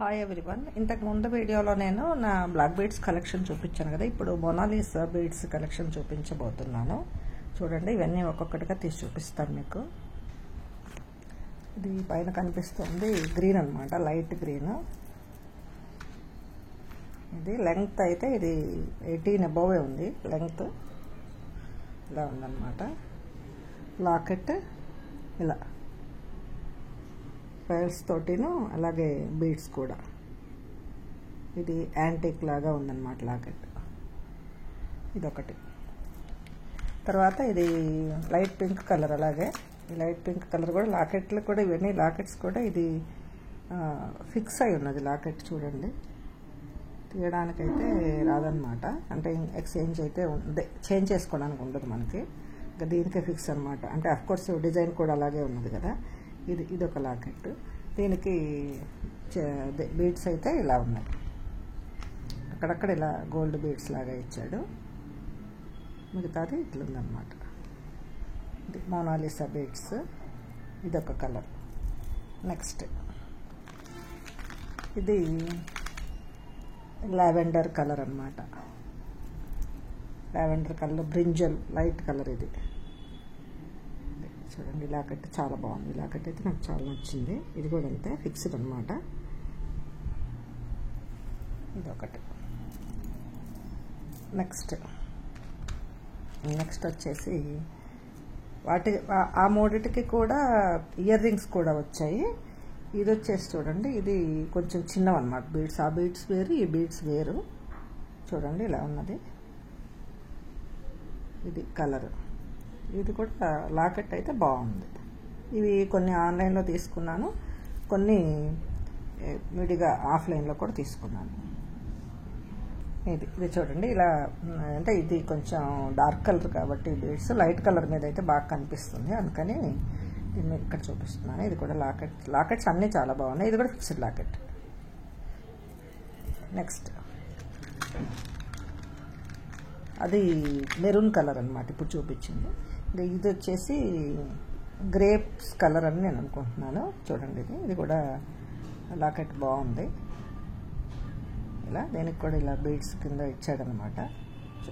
Hi everyone. ఇంతకు ముందు వీడియోలో నేను నా బ్లాక్ బీడ్స్ కలెక్షన్ చూపించాను కదా. ఇప్పుడు మొనాలిసా బీడ్స్ కలెక్షన్ చూపించబోతున్నాను. చూడండి, ఇవన్నీ ఒక్కొక్కటిగా తీసి చూపిస్తాను మీకు. ఇది పైన కనిపిస్తుంది గ్రీన్ అనమాట, లైట్ గ్రీన్. ఇది లెంగ్త్ అయితే ఇది 18 అబోవే ఉంది లెంగ్త్. ఇలా ఉందన్నమాట. లాకెట్ ఇలా పర్ల్స్ తోటిను, అలాగే బీడ్స్ కూడా. ఇది యాంటిక్ లాగా ఉందన్నమాట లాకెట్. ఇదొకటి. తర్వాత ఇది లైట్ పింక్ కలర్. అలాగే ఈ లైట్ పింక్ కలర్ కూడా లాకెట్లు కూడా, ఇవన్నీ లాకెట్స్ కూడా ఇది ఫిక్స్ అయి ఉన్నది లాకెట్. చూడండి, తీయడానికైతే రాదనమాట. అంటే ఎక్స్చేంజ్ అయితే చేంజ్ చేసుకోవడానికి ఉండదు మనకి. ఇంకా దీనికే ఫిక్స్ అనమాట. అంటే అఫ్కోర్స్ డిజైన్ కూడా అలాగే ఉన్నది కదా. ఇది ఒక లాకెట్. దీనికి బీడ్స్ అయితే ఇలా ఉన్నాయి. అక్కడక్కడ ఇలా గోల్డ్ బీడ్స్ లాగా ఇచ్చాడు. మిగతాది ఇట్లుందన్నమాట. ఇది మొనాలిసా బీడ్స్. ఇదొక కలర్. నెక్స్ట్ ఇది లావెండర్ కలర్ అన్నమాట. Lavender colour, brinjal light colour. ఇది చూడండి, లాకెట్ చాలా బాగుంది. లాకెట్ అయితే నాకు చాలా నచ్చింది. ఇది కూడా అంతే, ఫిక్స్డ్ అనమాట. ఇదొకటి. నెక్స్ట్ వచ్చేసి ఆ మూడిటికి కూడా ఇయర్ రింగ్స్ కూడా వచ్చాయి. ఇది వచ్చేసి చూడండి, ఇది కొంచెం చిన్నవన్నమాట బీడ్స్. ఆ బీడ్స్ వేరు, ఈ బీడ్స్ వేరు. చూడండి, ఇలా ఉన్నది. ఇది కలర్. ఇది కూడా లాకెట్ అయితే బాగుంది. ఇవి కొన్ని ఆన్లైన్లో తీసుకున్నాను, కొన్ని విడిగా ఆఫ్లైన్లో కూడా తీసుకున్నాను. ఇది చూడండి, ఇలా అంటే ఇది కొంచెం డార్క్ కలర్ కాబట్టి బీడ్స్ లైట్ కలర్ మీద అయితే బాగా కనిపిస్తుంది. అందుకని దీన్ని ఇక్కడ చూపిస్తున్నాను. ఇది కూడా లాకెట్స్ అన్నీ చాలా బాగున్నాయి. ఇది కూడా ఫిక్స్డ్ లాకెట్. నెక్స్ట్ అది మెరూన్ కలర్ అనమాట ఇప్పుడు చూపించింది. ఇది వచ్చేసి గ్రేప్స్ కలర్ అని నేను అనుకుంటున్నాను. చూడండి, ఇది కూడా లాకెట్ బాగుంది. ఇలా దీనికి కూడా ఇలా బీడ్స్ కింద ఇచ్చాడనమాట.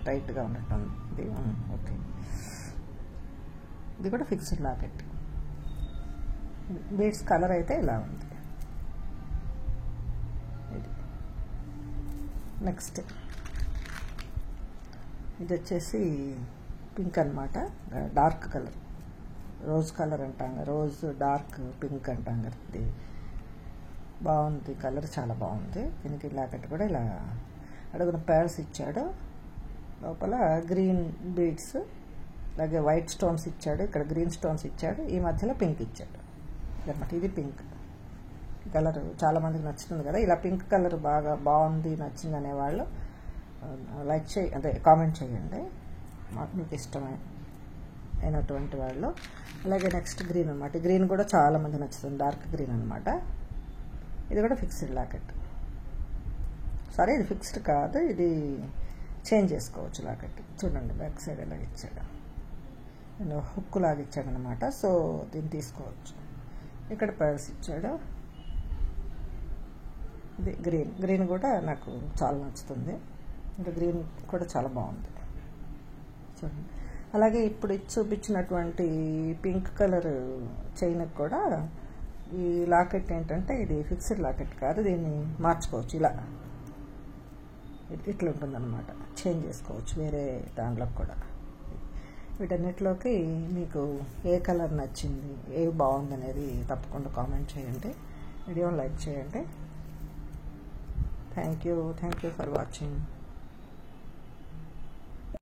టైట్గా ఉన్నట్టుంది ఇది. ఓకే, ఇది కూడా ఫిక్స్డ్ లాకెట్. బీడ్స్ కలర్ అయితే ఇలా ఉంది. ఇది నెక్స్ట్ ఇది వచ్చేసి పింక్ అనమాట, డార్క్ కలర్. రోజ్ కలర్ అంటాం కదా, రోజ్ డార్క్ పింక్ అంటాం కదా. ఇది బాగుంది, కలర్ చాలా బాగుంది. దీనికి లాకెట్ కూడా ఇలా అడుగున పర్ల్స్ ఇచ్చాడు. లోపల గ్రీన్ బీడ్స్, అలాగే వైట్ స్టోన్స్ ఇచ్చాడు. ఇక్కడ గ్రీన్ స్టోన్స్ ఇచ్చాడు. ఈ మధ్యలో పింక్ ఇచ్చాడు అనమాట. ఇది పింక్ కలర్ చాలామందికి నచ్చుతుంది కదా. ఇలా పింక్ కలర్ బాగా బాగుంది, నచ్చింది అనేవాళ్ళు లైక్ అదే కామెంట్ చేయండి, మీకు ఇష్టమైనటువంటి వాళ్ళు. అలాగే నెక్స్ట్ గ్రీన్ అనమాట. గ్రీన్ కూడా చాలామంది నచ్చుతుంది, డార్క్ గ్రీన్ అనమాట. ఇది కూడా ఫిక్స్డ్ లాకెట్. సరే, ఇది ఫిక్స్డ్ కాదు, ఇది చేంజ్ చేసుకోవచ్చు లాకెట్. చూడండి, బ్యాక్ సైడ్ ఎలా ఇచ్చాడు, హుక్ లాగా ఇచ్చాడు అనమాట. సో దీన్ని తీసుకోవచ్చు. ఇక్కడ పర్ల్స్ ఇచ్చాడు. ఇది గ్రీన్ కూడా నాకు చాలా నచ్చుతుంది. ఇంకా గ్రీన్ కూడా చాలా బాగుంది. చూడండి, అలాగే ఇప్పుడు చూపించినటువంటి పింక్ కలర్ చైన్కి కూడా ఈ లాకెట్ ఏంటంటే ఇది ఫిక్స్డ్ లాకెట్ కాదు, దీన్ని మార్చుకోవచ్చు. ఇలా ఇట్లా ఉంటుందన్నమాట, చేంజ్ చేసుకోవచ్చు వేరే దాంట్లోకి కూడా. వీటన్నిటిలోకి మీకు ఏ కలర్ నచ్చింది, ఏ బాగుంది అనేది తప్పకుండా కామెంట్ చేయండి, వీడియోని లైక్ చేయండి. Thank you for watching.